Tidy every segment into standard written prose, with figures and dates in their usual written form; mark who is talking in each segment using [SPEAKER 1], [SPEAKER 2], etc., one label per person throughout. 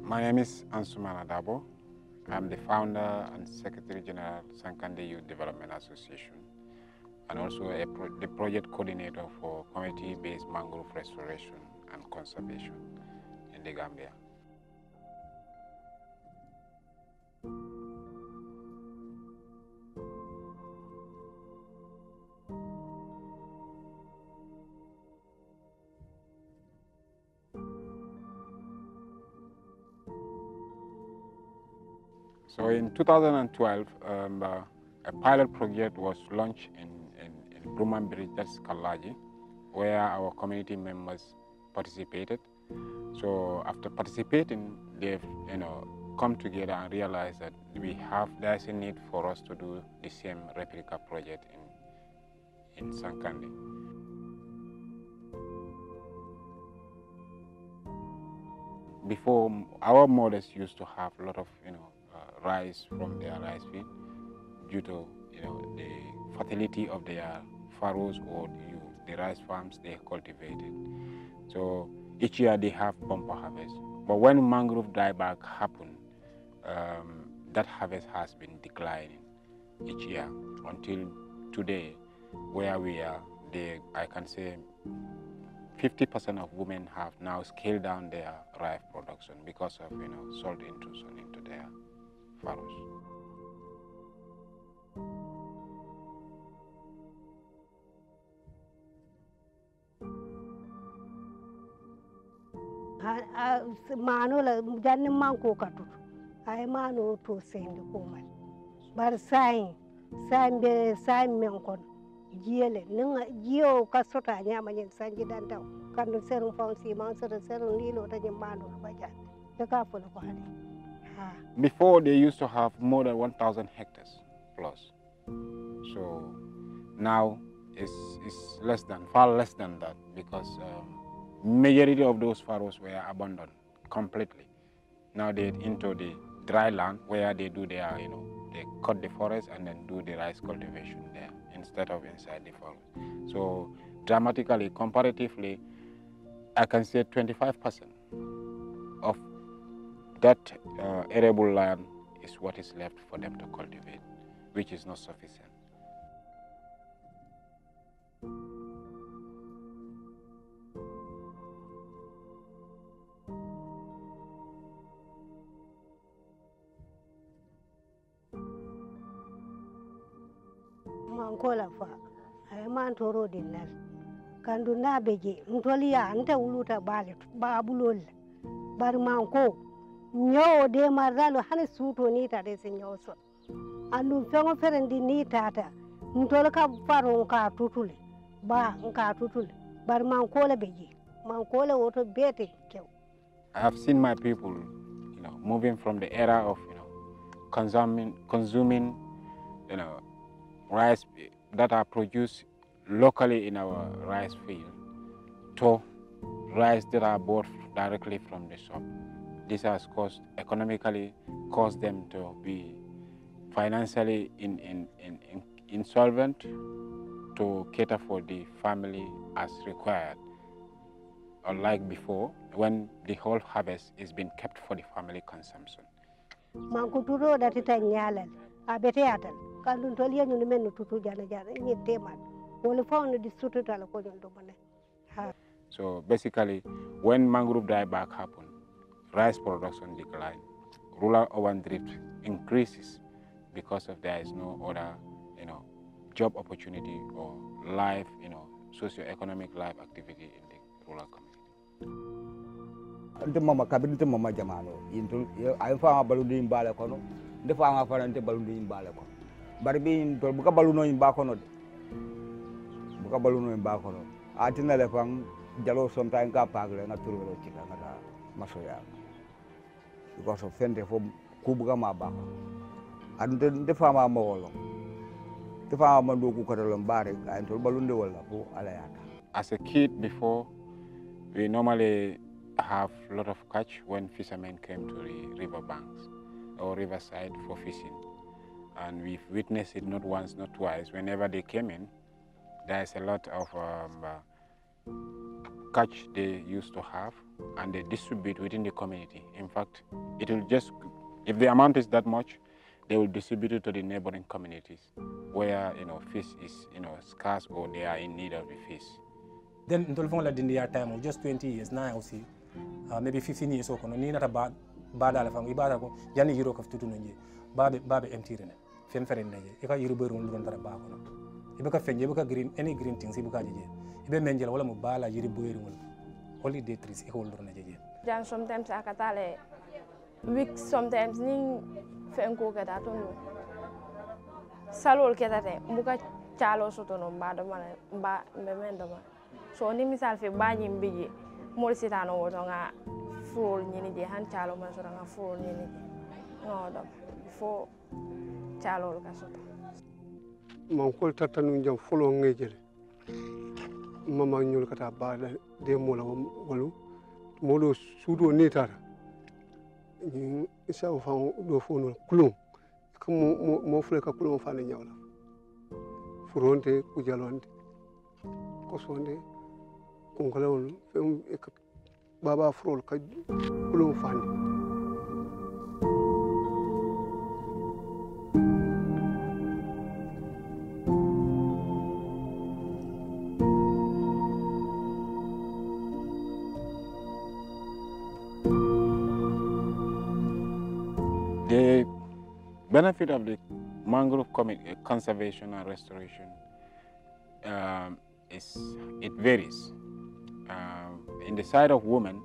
[SPEAKER 1] My name is Ousman Fye. I'm the founder and Secretary General Sankande Youth Development Association, and also the project coordinator for community-based mangrove restoration and conservation in the Gambia. So in 2012, a pilot project was launched in Bruman Bridge, that's Kalaji, where our community members participated. So after participating, they've come together and realized that there's a need for us to do the same replica project in Sankande. Before, our mothers used to have a lot of rice from their rice field due to the fertility of their furrows or the rice farms they cultivated. So each year they have bumper harvest. But when mangrove dieback happened, that harvest has been declining each year until today, where we are. I can say 50% of women have now scaled down their rice production because of salt intrusion into their furrows.
[SPEAKER 2] Mano la janni manko katu ay mano to sende ko mal bar sai be sai men kon jiele ninga jiyo kasota nyama nyen sanji dantaw kandu serum fonsi man serum lilo ta nyamando baja te ka folo ko hade.
[SPEAKER 1] Before, they used to have more than 1,000 hectares plus. So now it's far less than that, because majority of those furrows were abandoned completely. Now they're into the dry land where they do their, they cut the forest and then do the rice cultivation there instead of inside the forest. So dramatically, comparatively, I can say 25% of that arable land is what is left for them to cultivate, which is not sufficient.
[SPEAKER 2] Mankola fa ay man toro dinal kandu na beje ntoli ya anta uluta bale babulol bar manko nyo de maralo hane suto ni tade se nyoso andu fengo ferendi ni tata ntol ka faro ka tutule nka tutule bar mankola beje mankola woto bete kew.
[SPEAKER 1] I have seen my people moving from the era of consuming rice that are produced locally in our rice field to rice that are bought directly from the shop. This has economically caused them to be financially insolvent to cater for the family as required. Unlike before, when the whole harvest is being kept for the family consumption.
[SPEAKER 2] Mankuturo datita nyalal abete atal kandu tolia nyuni menu tutu jana ni teman wole faunu di sutu tala ko nyondo mane.
[SPEAKER 1] So basically, when mangrove dieback happened, rice production declined, rural urban drift increases because of there is no other job opportunity or life, socio-economic life activity in the rural community.
[SPEAKER 3] Ante mama kabinite mama jamano intul ay fa balundi mbale kono defa nga farante balundi mbale ko bari bi intol buka baluno mba kono de buka baluno mba kono atina le fang jalo somta nga pagle nga turwelo cika nga masoya because of fende fo kubuga ma ba ande defa ma mawolo defa ma ndo ku kadalo mbare ay intol balundi wala ko alayata.
[SPEAKER 1] As a kid before, we normally have a lot of catch when fishermen came to the river banks or riverside for fishing. And we've witnessed it not once, not twice. Whenever they came in, there's a lot of catch they used to have. and they distribute within the community. In fact, it will just, if the amount is that much, they will distribute it to the neighboring communities where, fish is, scarce or they are in need of the fish.
[SPEAKER 4] Then until the time of just 20 years now, see, maybe 15 years ago, ni nata bad alafang ibada ko yani yiro kaf tutu nje babe empty rene fen fere nje e ka yiro beru ndon tara ba ko no ibe ka fenje ibe ka green any green things ibe ka jeje ibe menjel wala mo bala yiri beru ngol only day trees e ko ndon jeje
[SPEAKER 5] jan sometimes akatale week sometimes ni fen ko kata to no salol ketate mbuka chalo soto no mba do mala mba memendo ma so ni misal fe bañi mbiji mol sitano woto nga furol ñini je han chalo man sota nga furol ñini je no do fo chalo ka soto
[SPEAKER 6] man kol tatanu jam folo ngejele mama ñul kata baada de mola walu modo sudo ni tara ni isa fa do fono kulum ko mo fule ka kulum fa ne ñawla furonte ku jalonte ko sonde ko ngolawol fem baba furol ka kulum fandi
[SPEAKER 1] The benefit of the mangrove conservation and restoration it varies. In the side of women,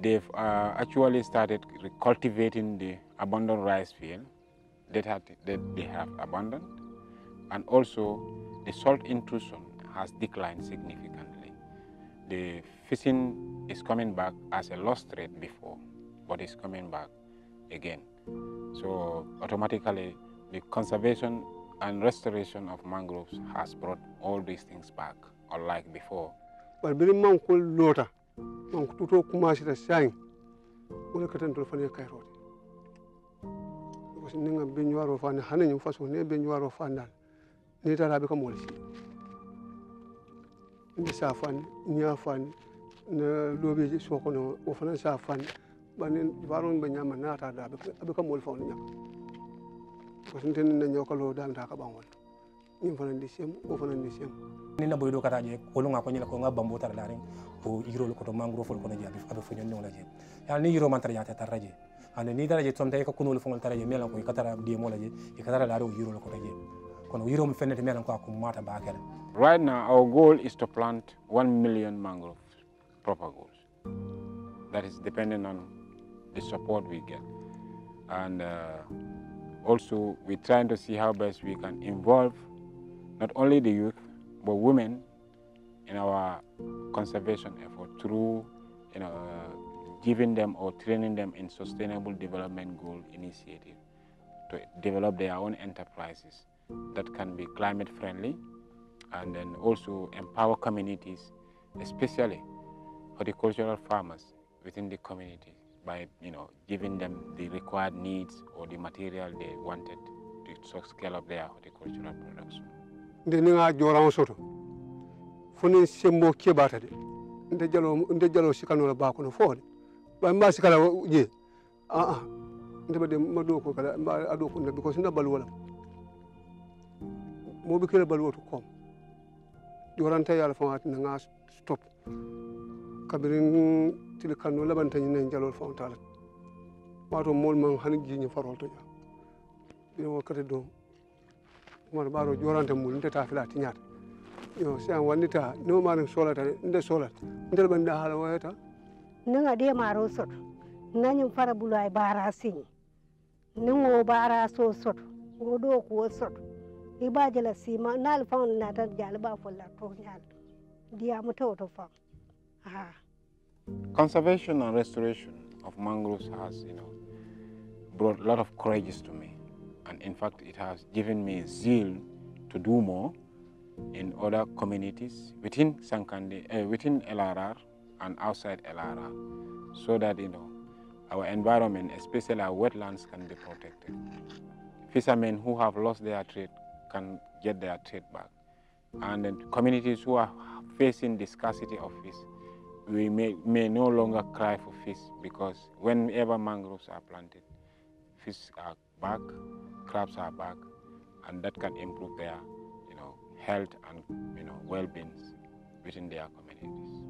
[SPEAKER 1] they've actually started cultivating the abundant rice field that they have abandoned, and also the salt intrusion has declined significantly. The fishing is coming back as a lost trade before, but it's coming back again. So automatically, the conservation and restoration of mangroves has brought all these things back, unlike before.
[SPEAKER 6] But very manko lota, manko tuto kumasi ta sang, wala katan to fane kai rodi. Because ninga benjuaro fane hane nyum faso ne benjuaro fandal, ne tara be kamol si. Ndi sa fan, nya fan, na lobe so kono o fana sa fan, banen varon be nyama na ta da be kamol fa nya. Because nten na nyokalo dal ta ka bangol. Ni fana ndi sem o fana ndi sem.
[SPEAKER 4] Ni na boydo kata je ko nga ko nyila ko nga bambo tar daring o yiro ko to mangrove fol ko na jabi abe fo nyon la je ya ni yiro man tar ya ta raje ande ni dara je tonta ko kunul fo tar je melan ko katara di mo la je e katara la o yiro ko to je kono yiro mo fennete melan ko ko mata ba kala.
[SPEAKER 1] Right now our goal is to plant 1 million mangrove propagles. That is dependent on the support we get, and also we're trying to see how best we can involve not only the youth but women in our conservation effort through, giving them or training them in sustainable development goal initiative to develop their own enterprises that can be climate friendly, and then also empower communities, especially horticultural farmers within the community by, giving them the required needs or the material they wanted to scale up their horticultural production.
[SPEAKER 6] Ndinga joran soto foni sembo kebata de nde jalo sikano la bako no fode ba mba sikala je nde bade mado ko kala mba ado ko nde because nda balu wala mo be kala balu to kom joran tay yalla fa nga stop kabirin til kanu laban tan ne jalo fa tala wato mol man han gi ni farol to ja bi wo kate do mo baro jorante mul ndeta fila tinyata yo se an wandita no marin solata nde solat ndel banda hala wayata
[SPEAKER 2] nanga de maro soto nanyum fara bulay bara sini nango bara so soto godo ko soto ibaje la sima nal fawn nata jal ba folla to nyal dia muto to fam
[SPEAKER 1] Conservation and restoration of mangroves has, brought a lot of courage to me. And in fact, it has given me zeal to do more in other communities within Sankande, within LRR and outside LRR, so that, our environment, especially our wetlands, can be protected. Fishermen who have lost their trade can get their trade back. And then communities who are facing the scarcity of fish, we may no longer cry for fish, because whenever mangroves are planted, fish are back, crabs are back, and that can improve their health and well-being within their communities.